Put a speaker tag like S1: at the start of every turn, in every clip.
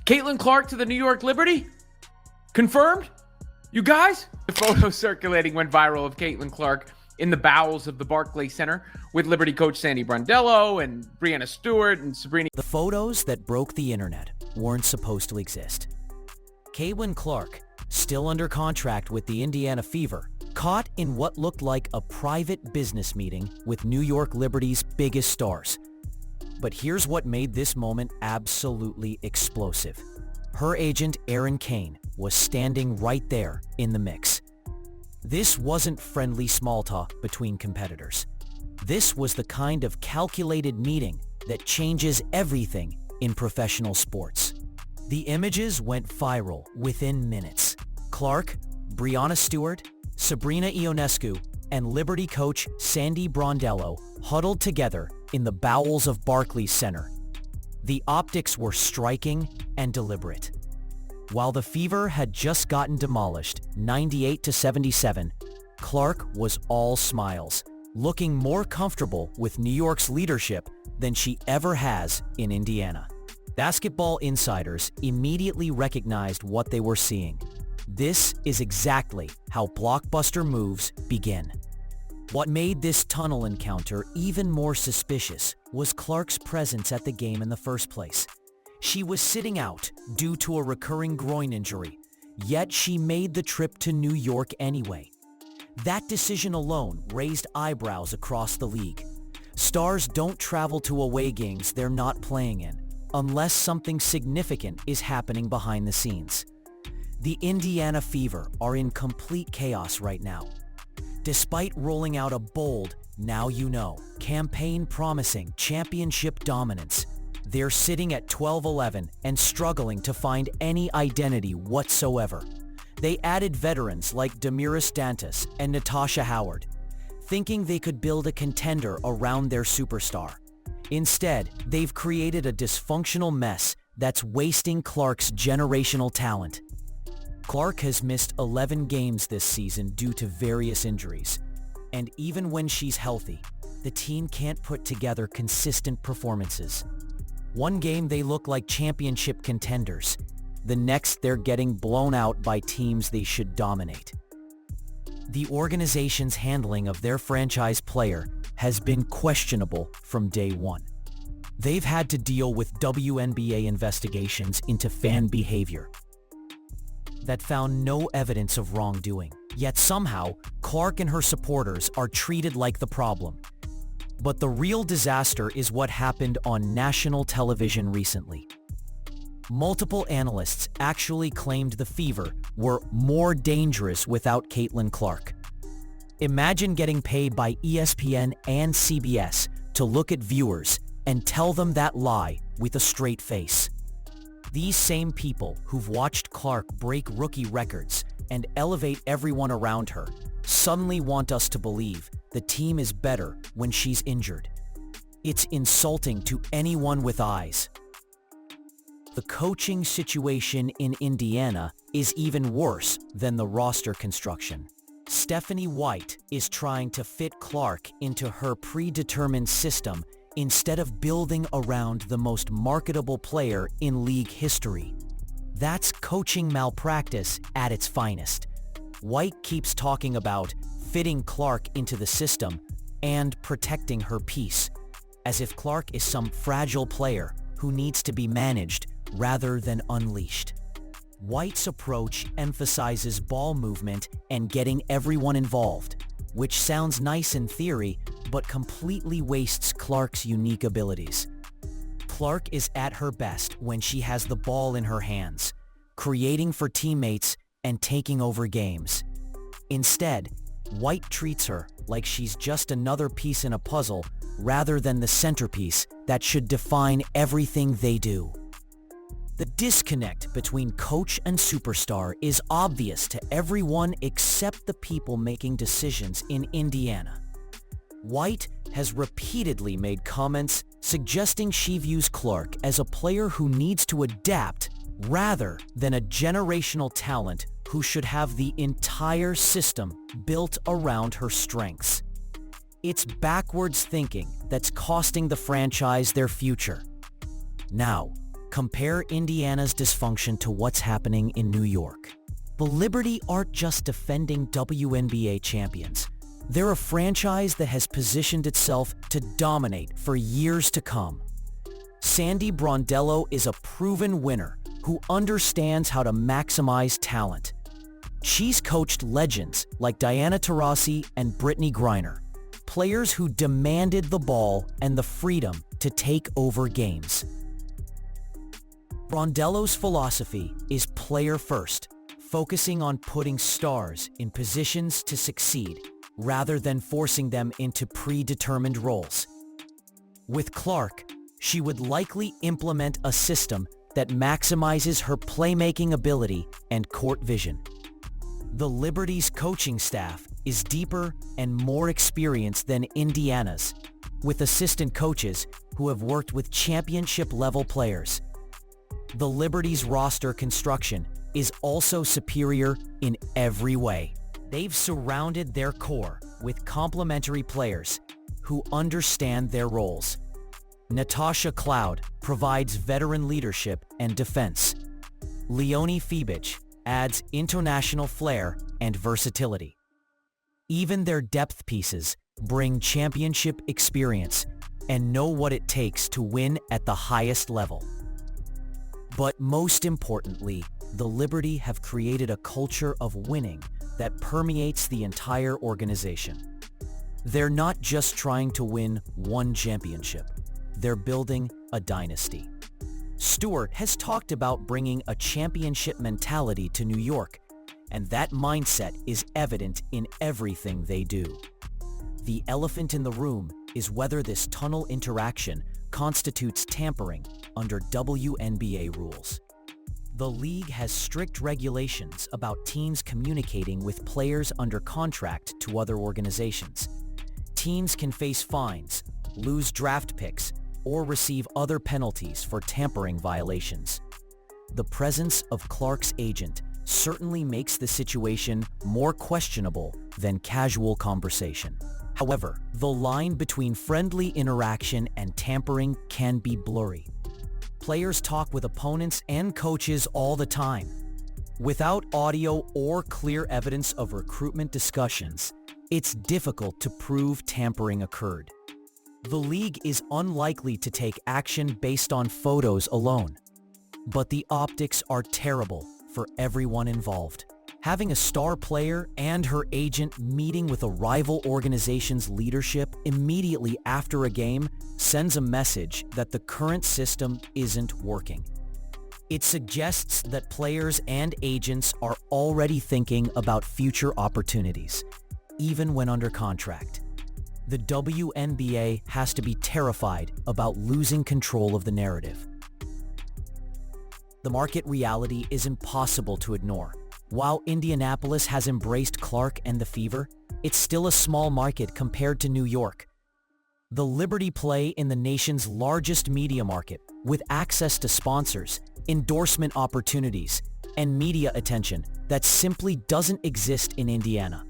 S1: Caitlin Clark to the New York Liberty? Confirmed? You guys? The photo circulating went viral of Caitlin Clark in the bowels of the Barclays Center with Liberty coach Sandy Brondello and Brianna Stewart and Sabrina.
S2: The photos that broke the internet weren't supposed to exist. Caitlin Clark, still under contract with the Indiana Fever, caught in what looked like a private business meeting with New York Liberty's biggest stars. But here's what made this moment absolutely explosive. Her agent, Aaron Kane, was standing right there in the mix. This wasn't friendly small talk between competitors. This was the kind of calculated meeting that changes everything in professional sports. The images went viral within minutes. Clark, Brianna Stewart, Sabrina Ionescu, and Liberty coach Sandy Brondello huddled together in the bowels of Barclays Center. The optics were striking and deliberate. While the Fever had just gotten demolished 98-77, Clark was all smiles, looking more comfortable with New York's leadership than she ever has in Indiana. Basketball insiders immediately recognized what they were seeing. This is exactly how blockbuster moves begin. What made this tunnel encounter even more suspicious was Clark's presence at the game in the first place. She was sitting out due to a recurring groin injury, yet she made the trip to New York anyway. That decision alone raised eyebrows across the league. Stars don't travel to away games they're not playing in, unless something significant is happening behind the scenes. The Indiana Fever are in complete chaos right now. Despite rolling out a bold, now you know, campaign promising championship dominance, they're sitting at 12-11 and struggling to find any identity whatsoever. They added veterans like Demolished and Natasha Howard, thinking they could build a contender around their superstar. Instead, they've created a dysfunctional mess that's wasting Clark's generational talent. Clark has missed 11 games this season due to various injuries, and even when she's healthy, the team can't put together consistent performances. One game they look like championship contenders, the next they're getting blown out by teams they should dominate. The organization's handling of their franchise player has been questionable from day one. They've had to deal with WNBA investigations into fan behavior that found no evidence of wrongdoing. Yet somehow, Clark and her supporters are treated like the problem. But the real disaster is what happened on national television recently. Multiple analysts actually claimed the Fever were more dangerous without Caitlin Clark. Imagine getting paid by ESPN and CBS to look at viewers and tell them that lie with a straight face. These same people who've watched Clark break rookie records and elevate everyone around her suddenly want us to believe the team is better when she's injured. It's insulting to anyone with eyes. The coaching situation in Indiana is even worse than the roster construction. Stephanie White is trying to fit Clark into her predetermined system instead of building around the most marketable player in league history. That's coaching malpractice at its finest. White keeps talking about fitting Clark into the system and protecting her peace, as if Clark is some fragile player who needs to be managed rather than unleashed. White's approach emphasizes ball movement and getting everyone involved, which sounds nice in theory, but completely wastes Clark's unique abilities. Clark is at her best when she has the ball in her hands, creating for teammates and taking over games. Instead, White treats her like she's just another piece in a puzzle rather than the centerpiece that should define everything they do. The disconnect between coach and superstar is obvious to everyone except the people making decisions in Indiana. White has repeatedly made comments suggesting she views Clark as a player who needs to adapt rather than a generational talent who should have the entire system built around her strengths. It's backwards thinking that's costing the franchise their future. Now, Compare Indiana's dysfunction to what's happening in New York. The Liberty aren't just defending WNBA champions. They're a franchise that has positioned itself to dominate for years to come. Sandy Brondello is a proven winner who understands how to maximize talent. She's coached legends like Diana Taurasi and Brittany Griner, players who demanded the ball and the freedom to take over games. Brondello's philosophy is player first, focusing on putting stars in positions to succeed rather than forcing them into predetermined roles. With Clark, she would likely implement a system that maximizes her playmaking ability and court vision. The Liberty's coaching staff is deeper and more experienced than Indiana's, with assistant coaches who have worked with championship-level players. The Liberty's roster construction is also superior in every way. They've surrounded their core with complementary players who understand their roles. Natasha Cloud provides veteran leadership and defense. Leonie Fibic adds international flair and versatility. Even their depth pieces bring championship experience and know what it takes to win at the highest level. But most importantly, the Liberty have created a culture of winning that permeates the entire organization. They're not just trying to win one championship. They're building a dynasty. Stewart has talked about bringing a championship mentality to New York, and that mindset is evident in everything they do. The elephant in the room is whether this tunnel interaction constitutes tampering under WNBA rules. The league has strict regulations about teams communicating with players under contract to other organizations. Teams can face fines, lose draft picks, or receive other penalties for tampering violations. The presence of Clark's agent certainly makes the situation more questionable than casual conversation. However, the line between friendly interaction and tampering can be blurry. Players talk with opponents and coaches all the time. Without audio or clear evidence of recruitment discussions, it's difficult to prove tampering occurred. The league is unlikely to take action based on photos alone, but the optics are terrible for everyone involved. Having a star player and her agent meeting with a rival organization's leadership immediately after a game sends a message that the current system isn't working. It suggests that players and agents are already thinking about future opportunities, even when under contract. The WNBA has to be terrified about losing control of the narrative. The market reality is impossible to ignore. While Indianapolis has embraced Clark and the Fever, it's still a small market compared to New York. The Liberty play in the nation's largest media market, with access to sponsors, endorsement opportunities, and media attention that simply doesn't exist in Indiana.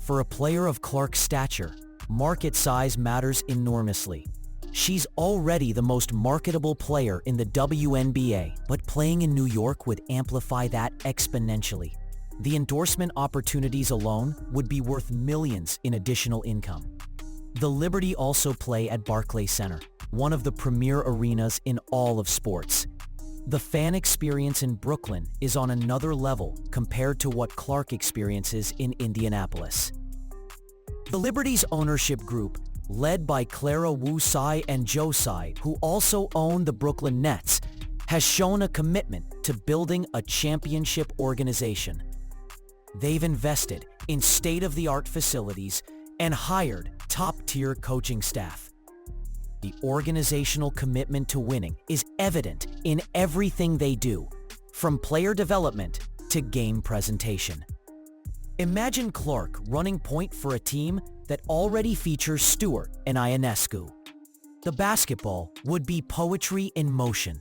S2: For a player of Clark's stature, market size matters enormously. She's already the most marketable player in the WNBA, but playing in New York would amplify that exponentially. The endorsement opportunities alone would be worth millions in additional income. The Liberty also play at Barclays Center, one of the premier arenas in all of sports. The fan experience in Brooklyn is on another level compared to what Clark experiences in Indianapolis. The Liberty's ownership group, led by Clara Wu Tsai and Joe Tsai, who also own the Brooklyn Nets, has shown a commitment to building a championship organization. They've invested in state-of-the-art facilities and hired top-tier coaching staff. The organizational commitment to winning is evident in everything they do, from player development to game presentation. Imagine Clark running point for a team that already features Stewart and Ionescu. The basketball would be poetry in motion.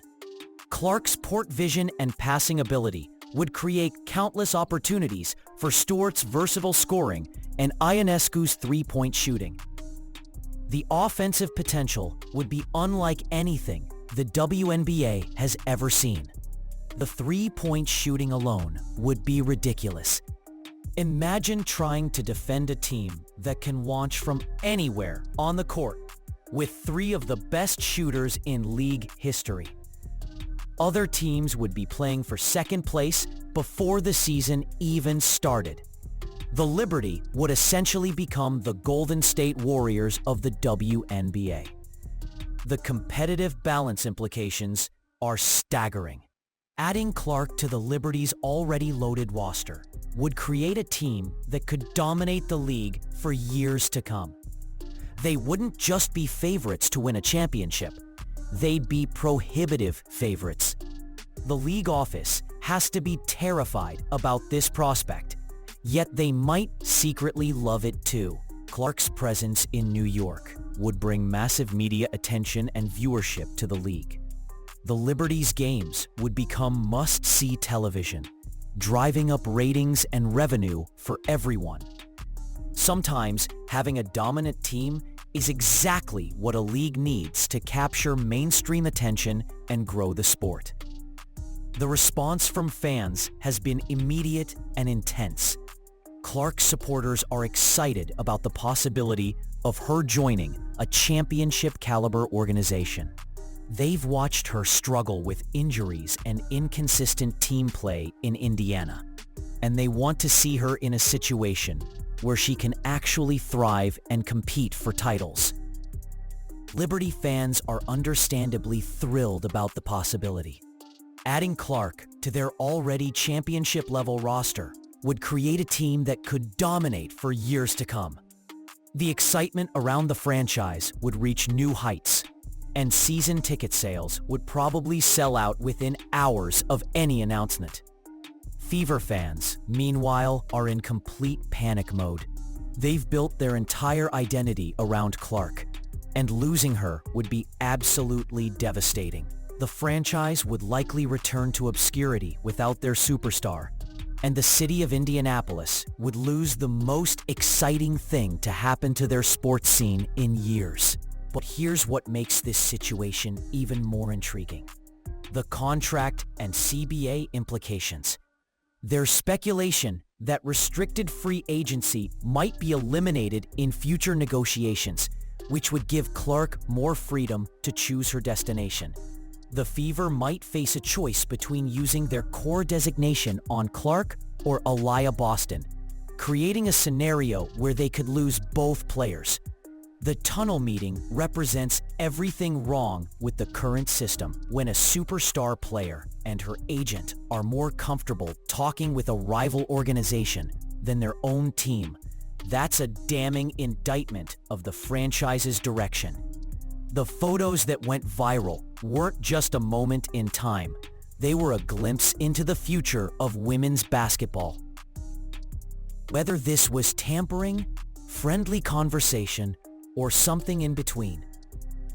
S2: Clark's court vision and passing ability would create countless opportunities for Stewart's versatile scoring and Ionescu's three-point shooting. The offensive potential would be unlike anything the WNBA has ever seen. The three-point shooting alone would be ridiculous. Imagine trying to defend a team that can launch from anywhere on the court with three of the best shooters in league history. Other teams would be playing for second place before the season even started. The Liberty would essentially become the Golden State Warriors of the WNBA. The competitive balance implications are staggering. Adding Clark to the Liberty's already loaded roster would create a team that could dominate the league for years to come. They wouldn't just be favorites to win a championship. They'd be prohibitive favorites. The league office has to be terrified about this prospect, yet they might secretly love it too. Clark's presence in New York would bring massive media attention and viewership to the league. The Liberty's games would become must-see television, driving up ratings and revenue for everyone. Sometimes, having a dominant team is exactly what a league needs to capture mainstream attention and grow the sport. The response from fans has been immediate and intense. Clark supporters are excited about the possibility of her joining a championship-caliber organization. They've watched her struggle with injuries and inconsistent team play in Indiana, and they want to see her in a situation where she can actually thrive and compete for titles. Liberty fans are understandably thrilled about the possibility. Adding Clark to their already championship-level roster would create a team that could dominate for years to come. The excitement around the franchise would reach new heights, and season ticket sales would probably sell out within hours of any announcement. Fever fans, meanwhile, are in complete panic mode. They've built their entire identity around Clark, and losing her would be absolutely devastating. The franchise would likely return to obscurity without their superstar, and the city of Indianapolis would lose the most exciting thing to happen to their sports scene in years. But here's what makes this situation even more intriguing: the contract and CBA implications. There's speculation that restricted free agency might be eliminated in future negotiations, which would give Clark more freedom to choose her destination. The Fever might face a choice between using their core designation on Clark or Aliyah Boston, creating a scenario where they could lose both players. The tunnel meeting represents everything wrong with the current system. When a superstar player and her agent are more comfortable talking with a rival organization than their own team, that's a damning indictment of the franchise's direction. The photos that went viral weren't just a moment in time. They were a glimpse into the future of women's basketball. Whether this was tampering, friendly conversation, or something in between,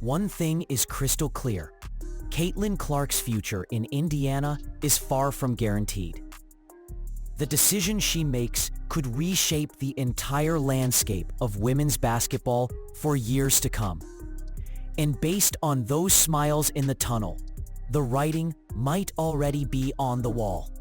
S2: one thing is crystal clear: Caitlin Clark's future in Indiana is far from guaranteed. The decision she makes could reshape the entire landscape of women's basketball for years to come. And based on those smiles in the tunnel, the writing might already be on the wall.